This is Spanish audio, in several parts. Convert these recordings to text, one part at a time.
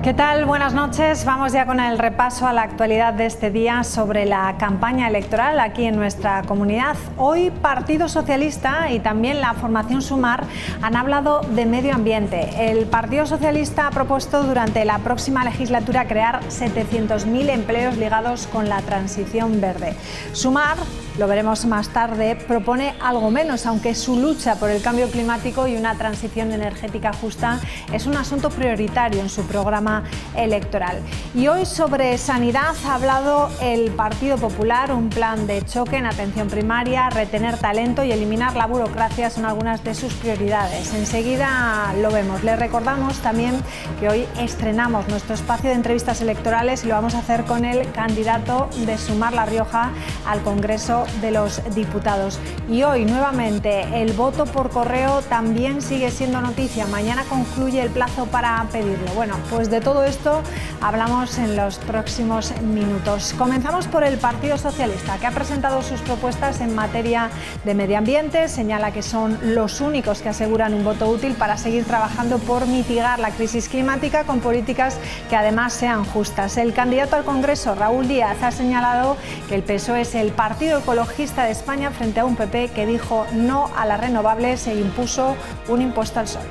¿Qué tal? Buenas noches. Vamos ya con el repaso a la actualidad de este día sobre la campaña electoral aquí en nuestra comunidad. Hoy Partido Socialista y también la formación Sumar han hablado de medio ambiente. El Partido Socialista ha propuesto durante la próxima legislatura crear 700.000 empleos ligados con la transición verde. Sumar, lo veremos más tarde, propone algo menos, aunque su lucha por el cambio climático y una transición energética justa es un asunto prioritario en su programa electoral. Y hoy sobre sanidad ha hablado el Partido Popular. Un plan de choque en atención primaria, retener talento y eliminar la burocracia son algunas de sus prioridades. Enseguida lo vemos. Les recordamos también que hoy estrenamos nuestro espacio de entrevistas electorales y lo vamos a hacer con el candidato de Sumar La Rioja al Congreso de los Diputados. Y hoy nuevamente el voto por correo también sigue siendo noticia. Mañana concluye el plazo para pedirlo. Bueno, pues de todo esto hablamos en los próximos minutos. Comenzamos por el Partido Socialista, que ha presentado sus propuestas en materia de medio ambiente. Señala que son los únicos que aseguran un voto útil para seguir trabajando por mitigar la crisis climática con políticas que además sean justas. El candidato al Congreso, Raúl Díaz, ha señalado que el PSOE es el partido ecologista de España frente a un PP que dijo no a las renovables e impuso un impuesto al sol.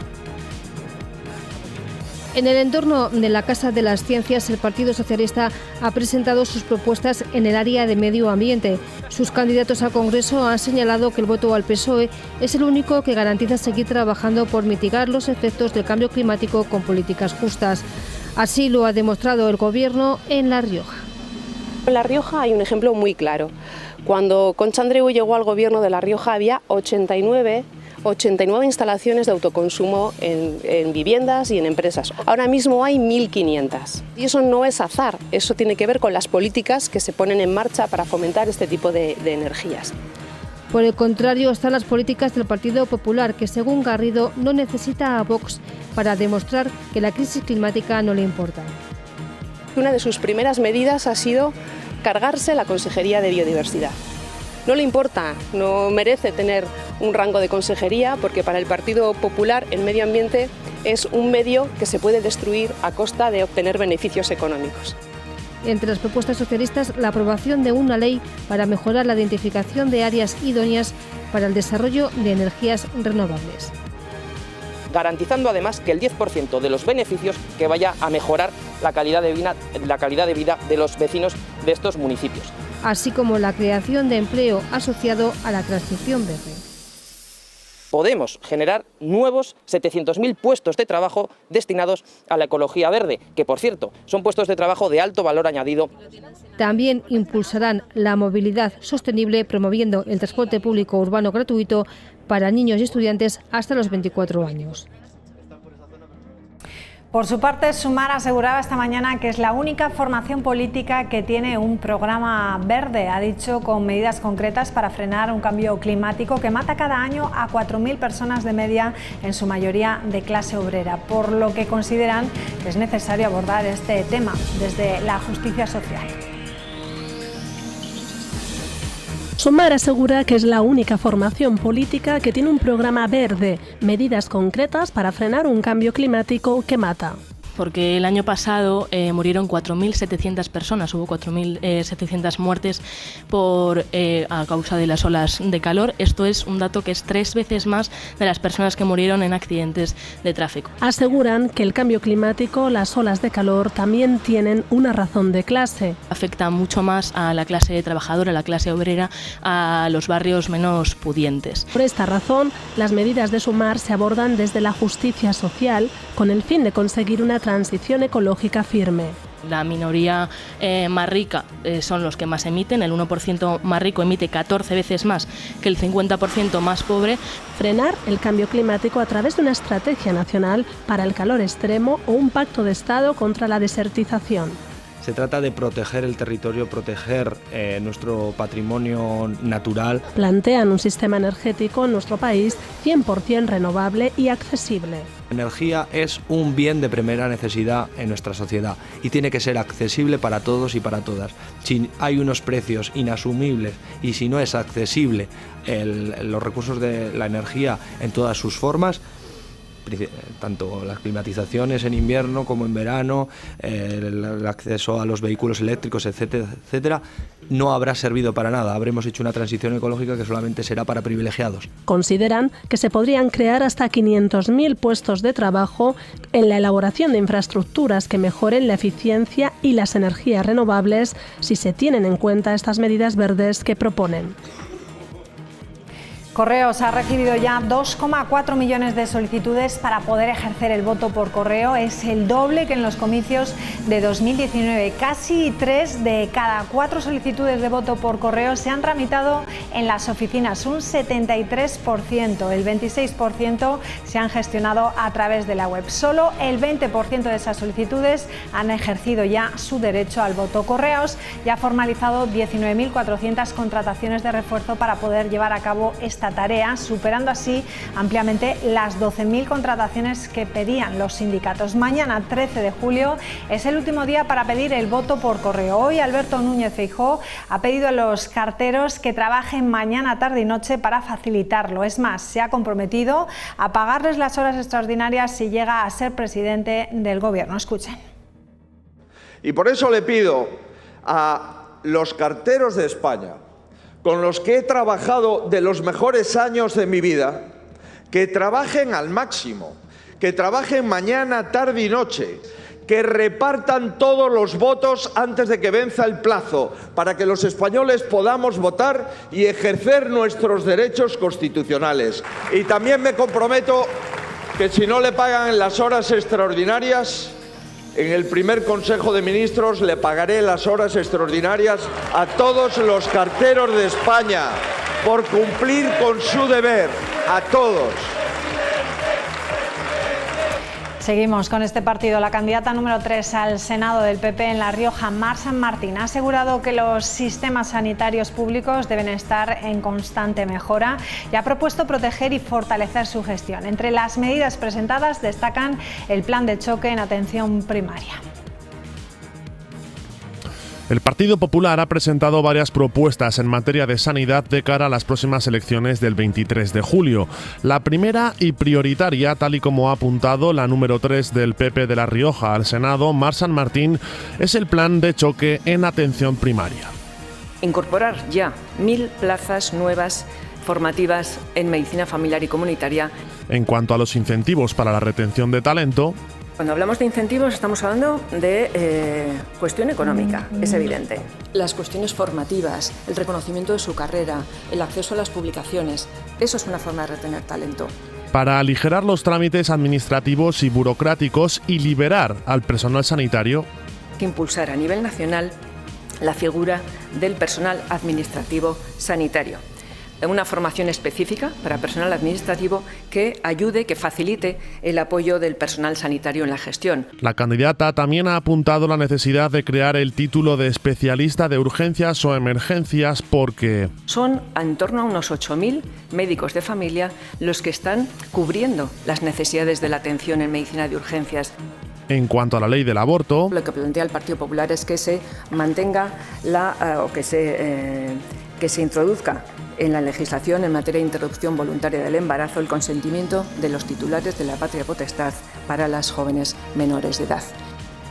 En el entorno de la Casa de las Ciencias, el Partido Socialista ha presentado sus propuestas en el área de medio ambiente. Sus candidatos al Congreso han señalado que el voto al PSOE es el único que garantiza seguir trabajando por mitigar los efectos del cambio climático con políticas justas. Así lo ha demostrado el Gobierno en La Rioja. En La Rioja hay un ejemplo muy claro. Cuando Concha Andreu llegó al Gobierno de La Rioja había 89 instalaciones de autoconsumo en viviendas y en empresas. Ahora mismo hay 1.500. Y eso no es azar, eso tiene que ver con las políticas que se ponen en marcha para fomentar este tipo de energías. Por el contrario, están las políticas del Partido Popular, que según Garrido no necesita a Vox para demostrar que la crisis climática no le importa. Una de sus primeras medidas ha sido cargarse la Consejería de Biodiversidad. No le importa, no merece tener un rango de consejería porque para el Partido Popular el medio ambiente es un medio que se puede destruir a costa de obtener beneficios económicos. Entre las propuestas socialistas, la aprobación de una ley para mejorar la identificación de áreas idóneas para el desarrollo de energías renovables. Garantizando además que el 10% de los beneficios que vaya a mejorar la calidad de vida de los vecinos de estos municipios. Así como la creación de empleo asociado a la transición verde. Podemos generar nuevos 700.000 puestos de trabajo destinados a la ecología verde, que por cierto son puestos de trabajo de alto valor añadido. También impulsarán la movilidad sostenible promoviendo el transporte público urbano gratuito para niños y estudiantes hasta los 24 años. Por su parte, Sumar aseguraba esta mañana que es la única formación política que tiene un programa verde, ha dicho, con medidas concretas para frenar un cambio climático que mata cada año a 4.000 personas de media, en su mayoría de clase obrera, por lo que consideran que es necesario abordar este tema desde la justicia social. Sumar asegura que es la única formación política que tiene un programa verde, medidas concretas para frenar un cambio climático que mata. Porque el año pasado murieron 4.700 personas, hubo 4.700 muertes a causa de las olas de calor. Esto es un dato que es 3 veces más de las personas que murieron en accidentes de tráfico. Aseguran que el cambio climático, las olas de calor, también tienen una razón de clase. Afecta mucho más a la clase trabajadora, a la clase obrera, a los barrios menos pudientes. Por esta razón, las medidas de Sumar se abordan desde la justicia social con el fin de conseguir una transición ecológica firme. La minoría más rica son los que más emiten, el 1% más rico emite 14 veces más que el 50% más pobre. Frenar el cambio climático a través de una estrategia nacional para el calor extremo o un pacto de Estado contra la desertización. Se trata de proteger el territorio, proteger nuestro patrimonio natural. Plantean un sistema energético en nuestro país 100% renovable y accesible. La energía es un bien de primera necesidad en nuestra sociedad y tiene que ser accesible para todos y para todas. Si hay unos precios inasumibles y si no es accesible los recursos de la energía en todas sus formas, tanto las climatizaciones en invierno como en verano, el acceso a los vehículos eléctricos, etcétera, etcétera, no habrá servido para nada. Habremos hecho una transición ecológica que solamente será para privilegiados. Consideran que se podrían crear hasta 500.000 puestos de trabajo en la elaboración de infraestructuras que mejoren la eficiencia y las energías renovables si se tienen en cuenta estas medidas verdes que proponen. Correos ha recibido ya 2,4 millones de solicitudes para poder ejercer el voto por correo. Es el doble que en los comicios de 2019. Casi 3 de cada 4 solicitudes de voto por correo se han tramitado en las oficinas, un 73%. El 26% se han gestionado a través de la web. Solo el 20% de esas solicitudes han ejercido ya su derecho al voto. Correos ya ha formalizado 19.400 contrataciones de refuerzo para poder llevar a cabo esta tarea, superando así ampliamente las 12.000 contrataciones que pedían los sindicatos. Mañana, 13 de julio, es el último día para pedir el voto por correo. Hoy Alberto Núñez Feijóo ha pedido a los carteros que trabajen mañana, tarde y noche para facilitarlo. Es más, se ha comprometido a pagarles las horas extraordinarias si llega a ser presidente del Gobierno. Escuchen. Y por eso le pido a los carteros de España, con los que he trabajado de los mejores años de mi vida, que trabajen al máximo, que trabajen mañana, tarde y noche, que repartan todos los votos antes de que venza el plazo, para que los españoles podamos votar y ejercer nuestros derechos constitucionales. Y también me comprometo que si no le pagan las horas extraordinarias, en el primer Consejo de Ministros le pagaré las horas extraordinarias a todos los carteros de España por cumplir con su deber, a todos. Seguimos con este partido. La candidata número 3 al Senado del PP en La Rioja, Mar San Martín, ha asegurado que los sistemas sanitarios públicos deben estar en constante mejora y ha propuesto proteger y fortalecer su gestión. Entre las medidas presentadas destacan el plan de choque en atención primaria. El Partido Popular ha presentado varias propuestas en materia de sanidad de cara a las próximas elecciones del 23 de julio. La primera y prioritaria, tal y como ha apuntado la número 3 del PP de La Rioja al Senado, Mar San Martín, es el plan de choque en atención primaria. Incorporar ya 1.000 plazas nuevas formativas en medicina familiar y comunitaria. En cuanto a los incentivos para la retención de talento, cuando hablamos de incentivos estamos hablando de cuestión económica, es evidente. Las cuestiones formativas, el reconocimiento de su carrera, el acceso a las publicaciones, eso es una forma de retener talento. Para aligerar los trámites administrativos y burocráticos y liberar al personal sanitario, que impulsar a nivel nacional la figura del personal administrativo sanitario. Una formación específica para personal administrativo que ayude, que facilite el apoyo del personal sanitario en la gestión. La candidata también ha apuntado la necesidad de crear el título de especialista de urgencias o emergencias porque son en torno a unos 8.000 médicos de familia los que están cubriendo las necesidades de la atención en medicina de urgencias. En cuanto a la ley del aborto, lo que plantea el Partido Popular es que se mantenga que se introduzca en la legislación en materia de interrupción voluntaria del embarazo el consentimiento de los titulares de la patria potestad para las jóvenes menores de edad.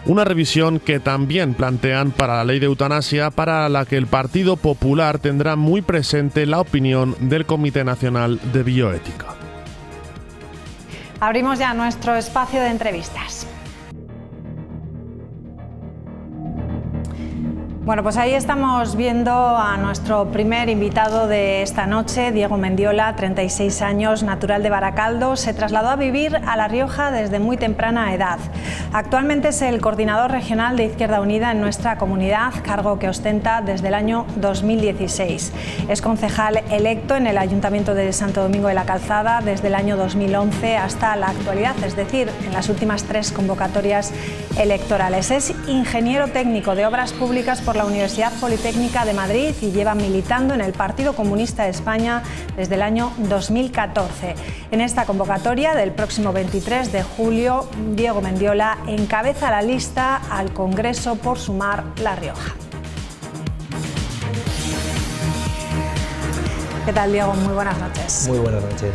Una revisión que también plantean para la ley de eutanasia, para la que el Partido Popular tendrá muy presente la opinión del Comité Nacional de Bioética. Abrimos ya nuestro espacio de entrevistas. Bueno, pues ahí estamos viendo a nuestro primer invitado de esta noche, Diego Mendiola, 36 años, natural de Baracaldo. Se trasladó a vivir a La Rioja desde muy temprana edad. Actualmente es el coordinador regional de Izquierda Unida en nuestra comunidad, cargo que ostenta desde el año 2016. Es concejal electo en el Ayuntamiento de Santo Domingo de la Calzada desde el año 2011 hasta la actualidad, es decir, en las últimas 3 convocatorias electorales. Es ingeniero técnico de obras públicas por la Universidad Politécnica de Madrid y lleva militando en el Partido Comunista de España desde el año 2014. En esta convocatoria del próximo 23 de julio, Diego Mendiola encabeza la lista al Congreso por Sumar La Rioja. ¿Qué tal, Diego? Muy buenas noches. Muy buenas noches.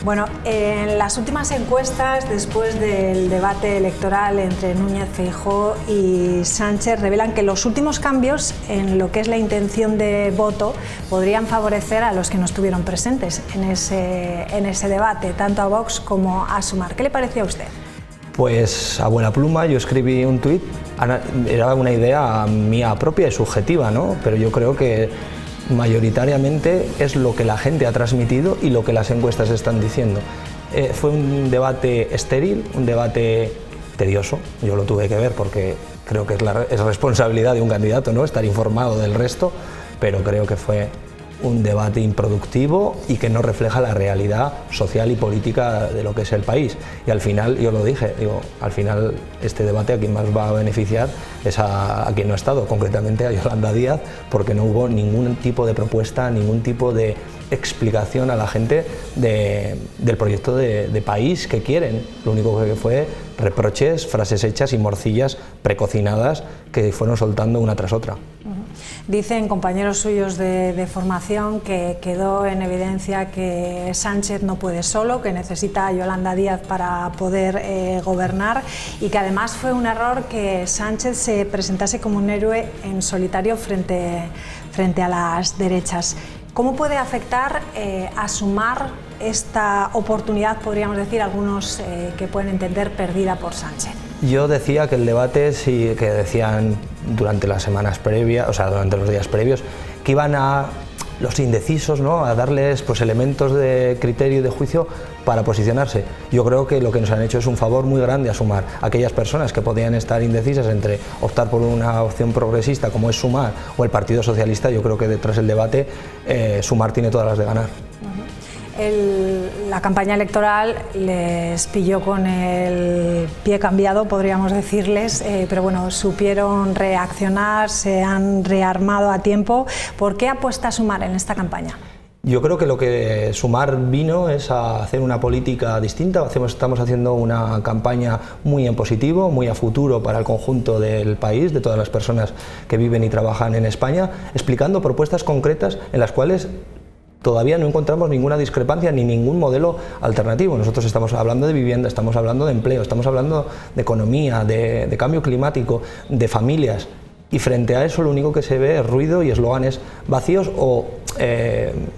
Bueno, en las últimas encuestas, después del debate electoral entre Núñez Feijóo y Sánchez, revelan que los últimos cambios en lo que es la intención de voto podrían favorecer a los que no estuvieron presentes en ese debate, tanto a Vox como a Sumar. ¿Qué le pareció a usted? Pues a buena pluma yo escribí un tuit, era una idea mía propia y subjetiva, ¿no? Pero yo creo que mayoritariamente es lo que la gente ha transmitido y lo que las encuestas están diciendo. Fue un debate estéril, un debate tedioso, yo lo tuve que ver porque creo que es responsabilidad de un candidato, ¿no?, estar informado del resto, pero creo que fue un debate improductivo y que no refleja la realidad social y política de lo que es el país. Y al final, yo lo dije, al final este debate a quien más va a beneficiar es a quien no ha estado, concretamente a Yolanda Díaz, porque no hubo ningún tipo de propuesta, ningún tipo de explicación a la gente del proyecto de país que quieren. Lo único que fue reproches, frases hechas y morcillas precocinadas que fueron soltando una tras otra. Dicen compañeros suyos de formación que quedó en evidencia que Sánchez no puede solo, que necesita a Yolanda Díaz para poder gobernar, y que además fue un error que Sánchez se presentase como un héroe en solitario frente a las derechas. ¿Cómo puede afectar a Sumar esta oportunidad, podríamos decir, algunos que pueden entender perdida por Sánchez? Yo decía que el debate, sí, que decían durante las semanas previas, o sea, durante los días previos, que iban a los indecisos, ¿no?, a darles pues elementos de criterio y de juicio para posicionarse. Yo creo que lo que nos han hecho es un favor muy grande a Sumar. Aquellas personas que podían estar indecisas entre optar por una opción progresista como es Sumar o el Partido Socialista, yo creo que detrás del debate Sumar tiene todas las de ganar. La campaña electoral les pilló con el pie cambiado, podríamos decirles, pero bueno, supieron reaccionar, se han rearmado a tiempo. ¿Por qué apuesta Sumar en esta campaña? Yo creo que lo que Sumar vino es a hacer una política distinta. Estamos haciendo una campaña muy en positivo, muy a futuro para el conjunto del país, de todas las personas que viven y trabajan en España, explicando propuestas concretas en las cuales todavía no encontramos ninguna discrepancia ni ningún modelo alternativo. Nosotros estamos hablando de vivienda, estamos hablando de empleo, estamos hablando de economía, de cambio climático, de familias. Y frente a eso lo único que se ve es ruido y eslóganes vacíos o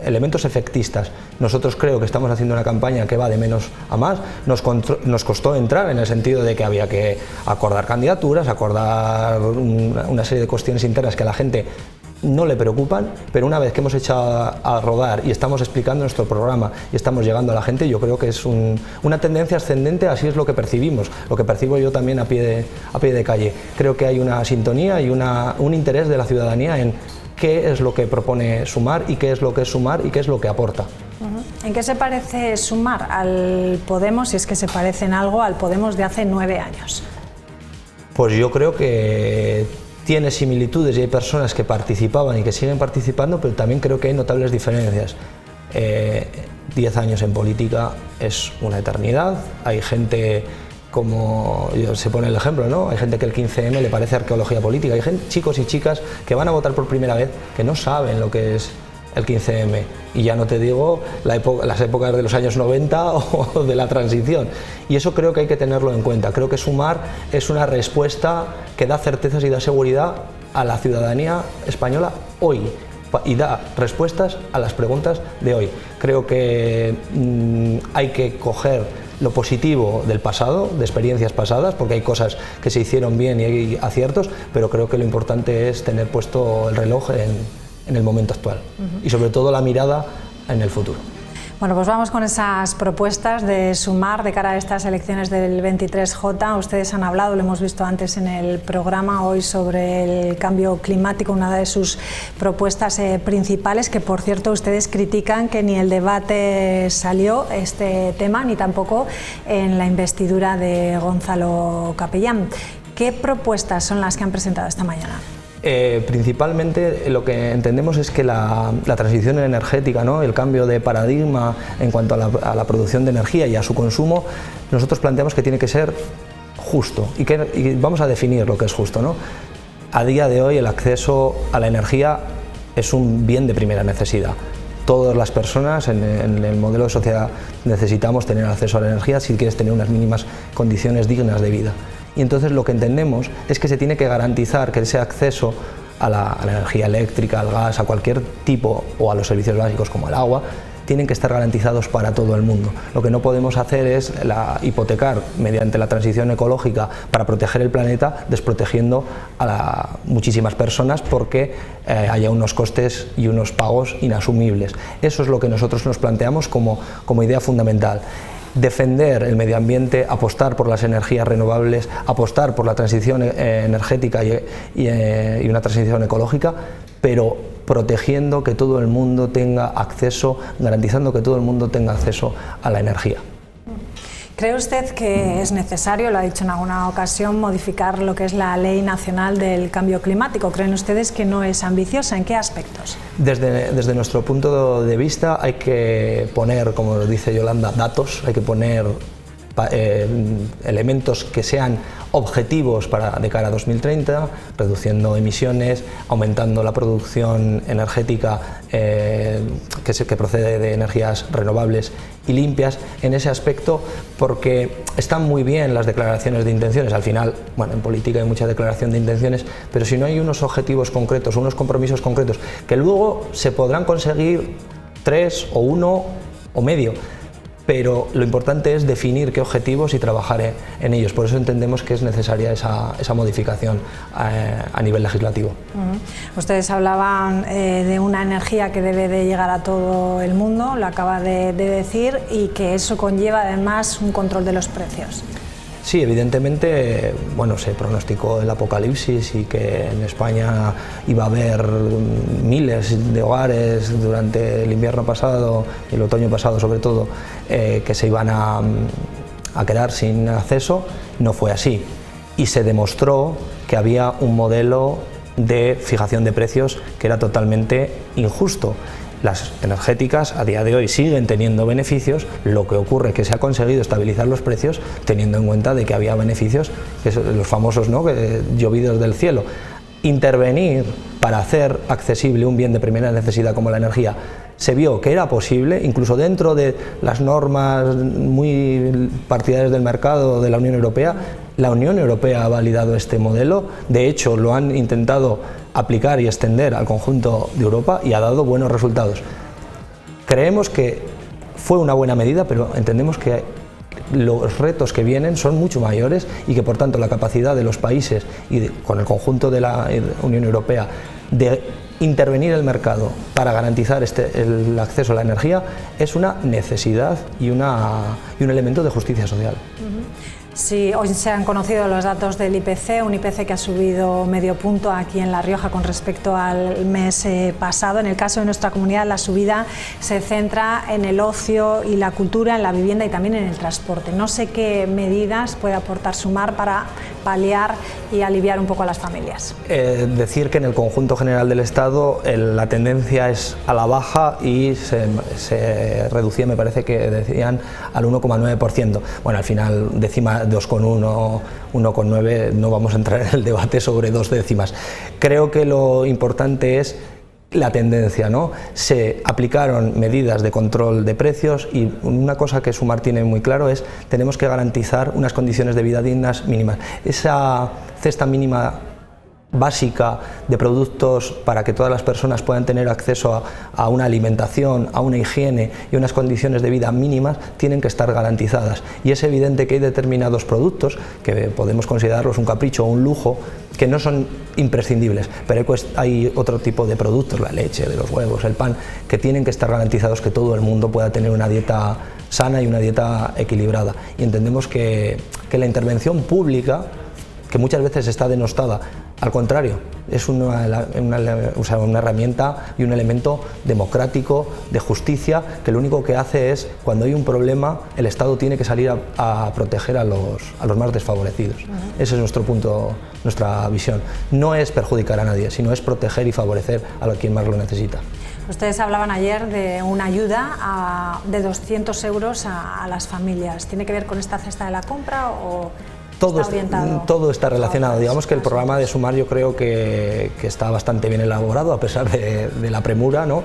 elementos efectistas. Nosotros creo que estamos haciendo una campaña que va de menos a más. Nos costó entrar en el sentido de que había que acordar candidaturas, acordar una serie de cuestiones internas que a la gente no le preocupan, pero una vez que hemos echado a rodar y estamos explicando nuestro programa y estamos llegando a la gente, yo creo que es una tendencia ascendente, así es lo que percibimos, lo que percibo yo también a pie de calle. Creo que hay una sintonía y un interés de la ciudadanía en qué es lo que propone Sumar y qué es lo que es Sumar y qué es lo que aporta. ¿En qué se parece Sumar al Podemos, si es que se parece en algo, al Podemos de hace 9 años? Pues yo creo que tiene similitudes y hay personas que participaban y que siguen participando, pero también creo que hay notables diferencias. 10 años en política es una eternidad. Hay gente, como se pone el ejemplo, ¿no?, hay gente que el 15M le parece arqueología política. Hay chicos y chicas que van a votar por primera vez que no saben lo que es el 15M, y ya no te digo las épocas de los años 90 o de la transición, y eso creo que hay que tenerlo en cuenta. Creo que Sumar es una respuesta que da certezas y da seguridad a la ciudadanía española hoy y da respuestas a las preguntas de hoy. Creo que hay que coger lo positivo del pasado, de experiencias pasadas, porque hay cosas que se hicieron bien y hay aciertos, pero creo que lo importante es tener puesto el reloj en el momento actual y sobre todo la mirada en el futuro. Bueno, pues vamos con esas propuestas de Sumar de cara a estas elecciones del 23J. Ustedes han hablado, lo hemos visto antes en el programa hoy, sobre el cambio climático, una de sus propuestas principales, que por cierto ustedes critican que ni el debate salió este tema, ni tampoco en la investidura de Gonzalo Capellán. ¿Qué propuestas son las que han presentado esta mañana? Principalmente lo que entendemos es que la transición energética, ¿no?, el cambio de paradigma en cuanto a la producción de energía y a su consumo, nosotros planteamos que tiene que ser justo y vamos a definir lo que es justo, ¿no? A día de hoy el acceso a la energía es un bien de primera necesidad. todas las personas en el modelo de sociedad necesitamos tener acceso a la energía si quieres tener unas mínimas condiciones dignas de vida. Y entonces lo que entendemos es que se tiene que garantizar que ese acceso a la energía eléctrica, al gas, a cualquier tipo, o a los servicios básicos como el agua, tienen que estar garantizados para todo el mundo. Lo que no podemos hacer es hipotecar mediante la transición ecológica para proteger el planeta, desprotegiendo a muchísimas personas porque haya unos costes y unos pagos inasumibles. Eso es lo que nosotros nos planteamos como idea fundamental. Defender el medio ambiente, apostar por las energías renovables, apostar por la transición energética y una transición ecológica, pero protegiendo que todo el mundo tenga acceso, garantizando que todo el mundo tenga acceso a la energía. ¿Cree usted que es necesario, lo ha dicho en alguna ocasión, modificar lo que es la Ley Nacional del Cambio Climático? ¿Creen ustedes que no es ambiciosa? ¿En qué aspectos? Desde nuestro punto de vista hay que poner, como dice Yolanda, datos, hay que poner elementos que sean objetivos de cara a 2030, reduciendo emisiones, aumentando la producción energética que procede de energías renovables y limpias. En ese aspecto, porque están muy bien las declaraciones de intenciones, al final, bueno, en política hay mucha declaración de intenciones, pero si no hay unos objetivos concretos, unos compromisos concretos, que luego se podrán conseguir 3 o 1 o medio, pero lo importante es definir qué objetivos y trabajar en ellos. Por eso entendemos que es necesaria esa modificación a nivel legislativo. Ustedes hablaban de una energía que debe de llegar a todo el mundo, lo acaba de decir, y que eso conlleva además un control de los precios. Sí, evidentemente, bueno, se pronosticó el apocalipsis y que en España iba a haber miles de hogares durante el invierno pasado y el otoño pasado sobre todo, que se iban a quedar sin acceso. No fue así y se demostró que había un modelo de fijación de precios que era totalmente injusto. Las energéticas a día de hoy siguen teniendo beneficios, lo que ocurre es que se ha conseguido estabilizar los precios teniendo en cuenta de que había beneficios, que son los famosos, ¿no?, llovidos del cielo. Intervenir para hacer accesible un bien de primera necesidad como la energía, se vio que era posible, incluso dentro de las normas muy partidarias del mercado de la Unión Europea. La Unión Europea ha validado este modelo, de hecho lo han intentado aplicar y extender al conjunto de Europa y ha dado buenos resultados. Creemos que fue una buena medida, pero entendemos que los retos que vienen son mucho mayores y que por tanto la capacidad de los países y con el conjunto de la Unión Europea de intervenir el mercado para garantizar el acceso a la energía es una necesidad y un elemento de justicia social. Sí, hoy se han conocido los datos del IPC, un IPC que ha subido medio punto aquí en La Rioja con respecto al mes pasado. En el caso de nuestra comunidad, la subida se centra en el ocio y la cultura, en la vivienda y también en el transporte. No sé qué medidas puede aportar Sumar para paliar y aliviar un poco a las familias. Decir que en el conjunto general del Estado la tendencia es a la baja y se reducía, me parece que decían, al 1,9%. Bueno, al final décima 2,1, 1,9, no vamos a entrar en el debate sobre 2 décimas. Creo que lo importante es la tendencia, ¿no? Se aplicaron medidas de control de precios y una cosa que Sumar tiene muy claro es tenemos que garantizar unas condiciones de vida dignas mínimas. Esa cesta mínima básica de productos para que todas las personas puedan tener acceso a una alimentación, a una higiene y unas condiciones de vida mínimas tienen que estar garantizadas. Y es evidente que hay determinados productos que podemos considerarlos un capricho o un lujo que no son imprescindibles, pero hay otro tipo de productos, la leche, de los huevos, el pan, que tienen que estar garantizados que todo el mundo pueda tener una dieta sana y una dieta equilibrada. Y entendemos que la intervención pública, que muchas veces está denostada, al contrario, es una herramienta y un elemento democrático, de justicia, que lo único que hace es, cuando hay un problema, el Estado tiene que salir a proteger a los más desfavorecidos. Ese es nuestro punto, nuestra visión. No es perjudicar a nadie, sino es proteger y favorecer a quien más lo necesita. Ustedes hablaban ayer de una ayuda de 200 euros a las familias. ¿Tiene que ver con esta cesta de la compra o...? Todo está relacionado. Digamos que el programa de Sumar yo creo que está bastante bien elaborado a pesar de la premura, ¿no?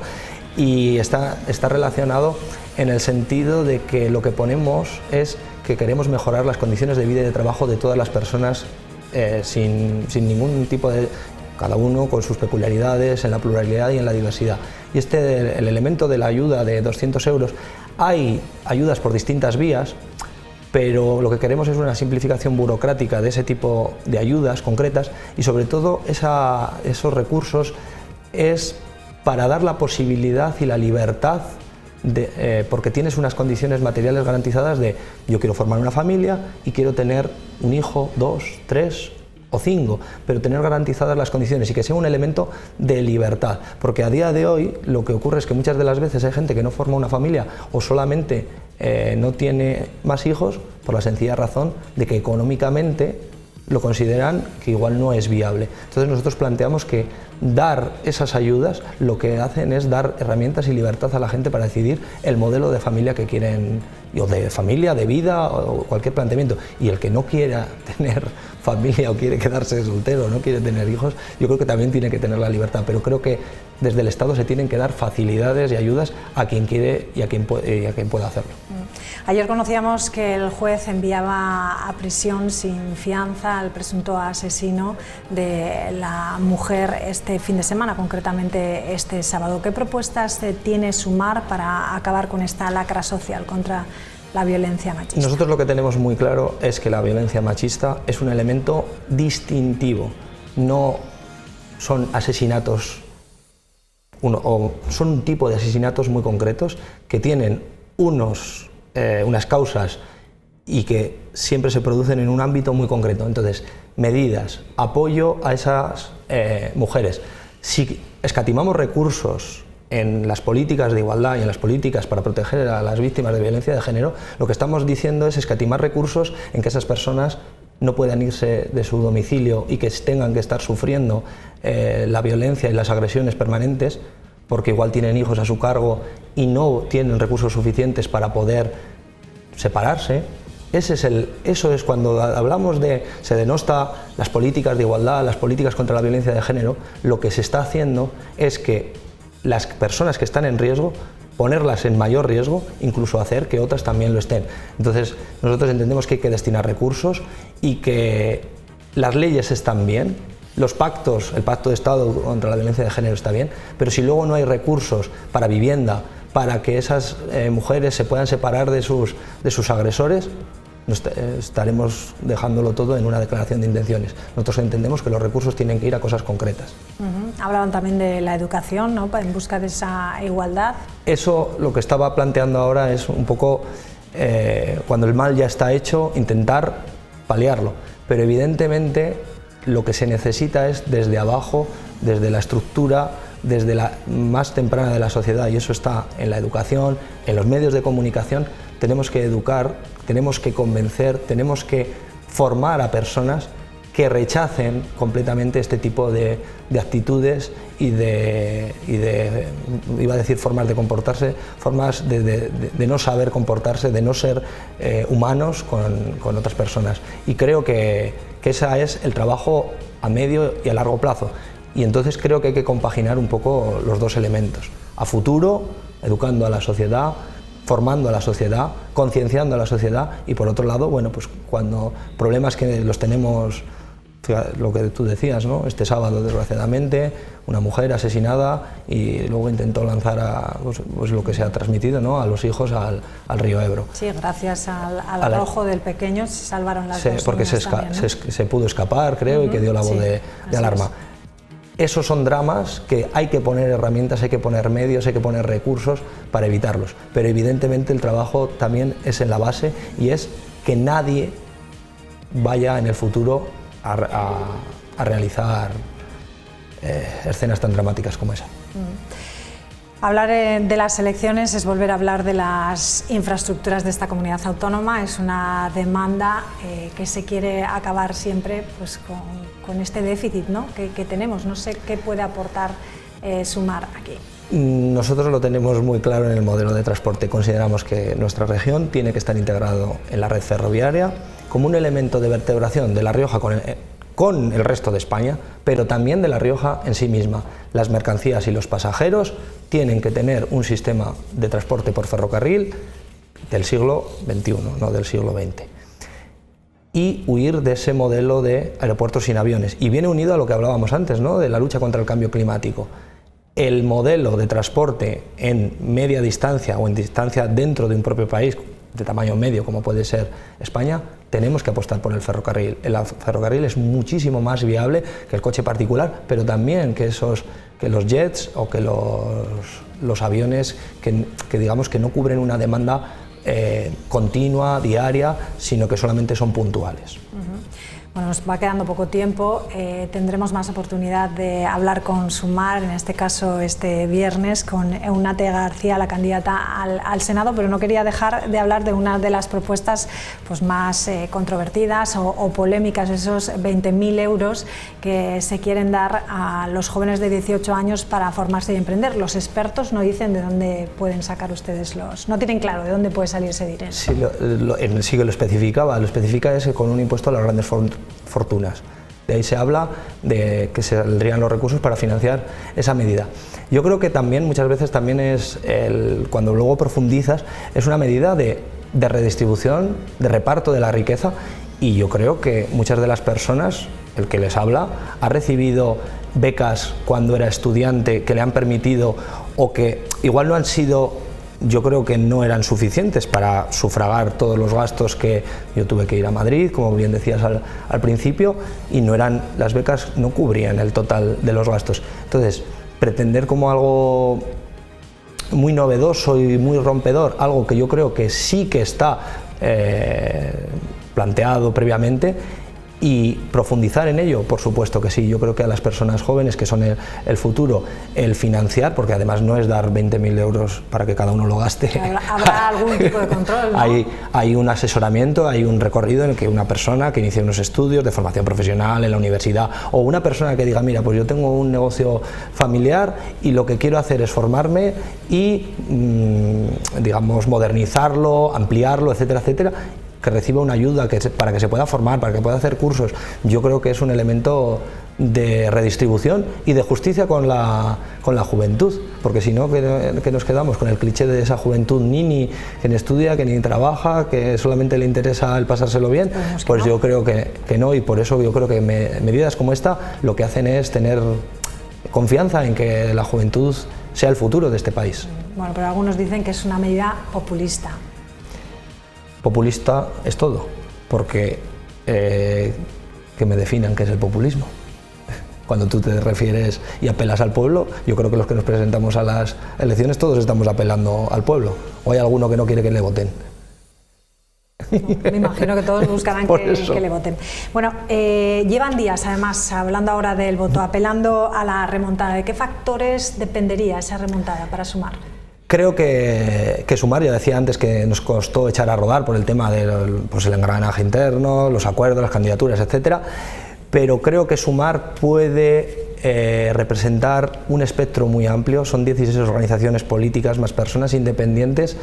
y está relacionado en el sentido de que lo que ponemos es que queremos mejorar las condiciones de vida y de trabajo de todas las personas sin ningún tipo de... cada uno con sus peculiaridades, en la pluralidad y en la diversidad. Y el elemento de la ayuda de 200 euros, hay ayudas por distintas vías, pero lo que queremos es una simplificación burocrática de ese tipo de ayudas concretas y sobre todo esos recursos es para dar la posibilidad y la libertad, porque tienes unas condiciones materiales garantizadas de yo quiero formar una familia y quiero tener un hijo, 2, 3 o 5, pero tener garantizadas las condiciones y que sea un elemento de libertad, porque a día de hoy lo que ocurre es que muchas de las veces hay gente que no forma una familia o solamente no tiene más hijos por la sencilla razón de que económicamente lo consideran que igual no es viable. Entonces nosotros planteamos que dar esas ayudas lo que hacen es dar herramientas y libertad a la gente para decidir el modelo de familia que quieren, o de familia, de vida o cualquier planteamiento. Y el que no quiera tener familia o quiere quedarse soltero o no quiere tener hijos, yo creo que también tiene que tener la libertad, pero creo que desde el Estado se tienen que dar facilidades y ayudas a quien quiere y a quien pueda hacerlo. Ayer conocíamos que el juez enviaba a prisión sin fianza al presunto asesino de la mujer este fin de semana, concretamente este sábado. ¿Qué propuestas tiene Sumar para acabar con esta lacra social contra la violencia machista? Nosotros lo que tenemos muy claro es que la violencia machista es un elemento distintivo, no son asesinatos, son un tipo de asesinatos muy concretos que tienen unas causas y que siempre se producen en un ámbito muy concreto. Entonces, medidas, apoyo a esas mujeres. Si escatimamos recursos en las políticas de igualdad y en las políticas para proteger a las víctimas de violencia de género, lo que estamos diciendo es escatimar recursos en que esas personas no puedan irse de su domicilio y que tengan que estar sufriendo la violencia y las agresiones permanentes, porque igual tienen hijos a su cargo y no tienen recursos suficientes para poder separarse. Eso es cuando hablamos se denosta las políticas de igualdad, las políticas contra la violencia de género, lo que se está haciendo es que las personas que están en riesgo, ponerlas en mayor riesgo, incluso hacer que otras también lo estén. Entonces, nosotros entendemos que hay que destinar recursos y que las leyes están bien, los pactos, el pacto de Estado contra la violencia de género está bien, pero si luego no hay recursos para vivienda, para que esas mujeres se puedan separar de sus agresores, estaremos dejándolo todo en una declaración de intenciones. Nosotros entendemos que los recursos tienen que ir a cosas concretas. Hablaban también de la educación, ¿no?, en busca de esa igualdad. Eso, lo que estaba planteando ahora es un poco, cuando el mal ya está hecho, intentar paliarlo, pero evidentemente lo que se necesita es desde abajo, desde la estructura, desde la más temprana de la sociedad, y eso está en la educación, en los medios de comunicación. Tenemos que educar, tenemos que convencer, tenemos que formar a personas que rechacen completamente este tipo de actitudes y iba a decir formas de comportarse, formas de no saber comportarse, de no ser humanos con otras personas. Y creo que ese es el trabajo a medio y a largo plazo. Y entonces creo que hay que compaginar un poco los dos elementos. A futuro, educando a la sociedad, formando a la sociedad, concienciando a la sociedad, y por otro lado, bueno, pues cuando problemas que los tenemos, lo que tú decías, ¿no?, este sábado desgraciadamente, una mujer asesinada y luego intentó lanzar pues lo que se ha transmitido, ¿no?, a los hijos al río Ebro. Sí, gracias al arrojo del pequeño se salvaron las dos porque niñas también, ¿no? se pudo escapar, creo, y que dio la voz de alarma. Esos son dramas que hay que poner herramientas, hay que poner medios, hay que poner recursos para evitarlos. Pero evidentemente el trabajo también es en la base y es que nadie vaya en el futuro a realizar escenas tan dramáticas como esa. Hablar de las elecciones es volver a hablar de las infraestructuras de esta comunidad autónoma. Es una demanda que se quiere acabar siempre pues, con este déficit, ¿no?, que tenemos. No sé qué puede aportar Sumar aquí. Nosotros lo tenemos muy claro en el modelo de transporte. Consideramos que nuestra región tiene que estar integrado en la red ferroviaria como un elemento de vertebración de La Rioja con el resto de España, pero también de La Rioja en sí misma. las mercancías y los pasajeros tienen que tener un sistema de transporte por ferrocarril del siglo XXI, no del siglo XX. Y huir de ese modelo de aeropuertos sin aviones. Y viene unido a lo que hablábamos antes, ¿no?, de la lucha contra el cambio climático. El modelo de transporte en media distancia o en distancia dentro de un propio país de tamaño medio, como puede ser España, tenemos que apostar por el ferrocarril. El ferrocarril es muchísimo más viable que el coche particular, pero también que los jets o que los aviones que digamos que no cubren una demanda continua, diaria, sino que solamente son puntuales. Bueno, nos va quedando poco tiempo, tendremos más oportunidad de hablar con Sumar, en este caso este viernes, con Eunate García, la candidata al Senado, pero no quería dejar de hablar de una de las propuestas pues, más controvertidas o polémicas, esos 20.000 euros que se quieren dar a los jóvenes de 18 años para formarse y emprender. Los expertos no dicen de dónde pueden sacar ustedes no tienen claro de dónde puede salir ese dinero. Sí, sí que lo especificaba, lo especifica es con un impuesto a las grandes fortunas. De ahí se habla de que se saldrían los recursos para financiar esa medida. Yo creo que también muchas veces también es, cuando luego profundizas, es una medida de redistribución, de reparto de la riqueza, y yo creo que muchas de las personas, el que les habla, ha recibido becas cuando era estudiante que le han permitido, o que igual no han sido, yo creo que no eran suficientes para sufragar todos los gastos que yo tuve que ir a Madrid, como bien decías al principio, y las becas no cubrían el total de los gastos. Entonces, pretender como algo muy novedoso y muy rompedor, algo que yo creo que sí que está planteado previamente, y profundizar en ello, por supuesto que sí. Yo creo que a las personas jóvenes, que son el futuro, el financiar, porque además no es dar 20.000 euros para que cada uno lo gaste. Habrá algún tipo de control, ¿no? Hay un asesoramiento, hay un recorrido en el que una persona que inicie unos estudios de formación profesional en la universidad, o una persona que diga, mira, pues yo tengo un negocio familiar y lo que quiero hacer es formarme y, digamos, modernizarlo, ampliarlo, etcétera, etcétera, que reciba una ayuda para que se pueda formar, para que pueda hacer cursos. Yo creo que es un elemento de redistribución y de justicia con la juventud, porque si no, que nos quedamos con el cliché de esa juventud nini, que ni estudia, que ni trabaja, que solamente le interesa el pasárselo bien, pues yo creo que no, y por eso yo creo que medidas como esta lo que hacen es tener confianza en que la juventud sea el futuro de este país. Bueno, pero algunos dicen que es una medida populista. Populista es todo, porque que me definan qué es el populismo. Cuando tú te refieres y apelas al pueblo, yo creo que los que nos presentamos a las elecciones todos estamos apelando al pueblo, o hay alguno que no quiere que le voten. Me imagino que todos buscarán que le voten. Bueno, llevan días, además, hablando ahora del voto, apelando a la remontada. ¿De qué factores dependería esa remontada para Sumar? Creo que Sumar, ya decía antes que nos costó echar a rodar por el tema del el engranaje interno, los acuerdos, las candidaturas, etcétera, pero creo que Sumar puede representar un espectro muy amplio. Son 16 organizaciones políticas más personas independientes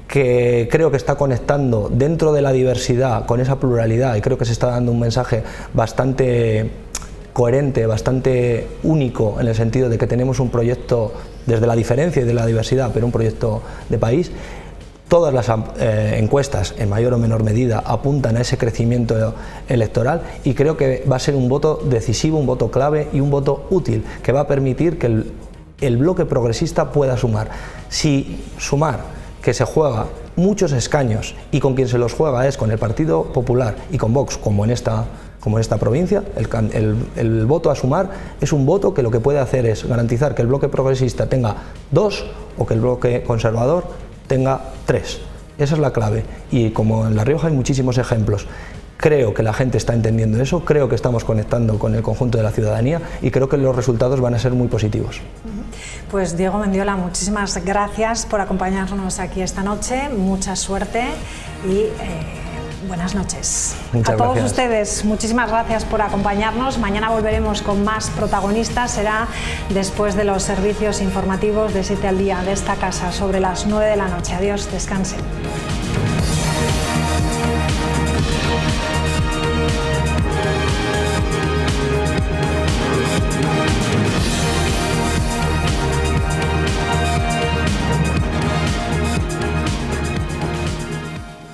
que creo que está conectando dentro de la diversidad con esa pluralidad, y creo que se está dando un mensaje bastante coherente, bastante único, en el sentido de que tenemos un proyecto desde la diferencia y de la diversidad, pero un proyecto de país. Todas las encuestas, en mayor o menor medida, apuntan a ese crecimiento electoral, y creo que va a ser un voto decisivo, un voto clave y un voto útil, que va a permitir que el bloque progresista pueda sumar. Si Sumar, que se juega muchos escaños, y con quien se los juega es con el Partido Popular y con Vox, como en esta provincia, el voto a Sumar es un voto que lo que puede hacer es garantizar que el bloque progresista tenga 2 o que el bloque conservador tenga 3. Esa es la clave, y como en La Rioja hay muchísimos ejemplos. Creo que la gente está entendiendo eso, creo que estamos conectando con el conjunto de la ciudadanía, y creo que los resultados van a ser muy positivos. Pues Diego Mendiola, muchísimas gracias por acompañarnos aquí esta noche, mucha suerte y buenas noches. Muchas a todos gracias. ustedes, muchísimas gracias por acompañarnos. Mañana volveremos con más protagonistas, será después de los servicios informativos de 7 al día de esta casa, sobre las 9 de la noche. Adiós, descansen.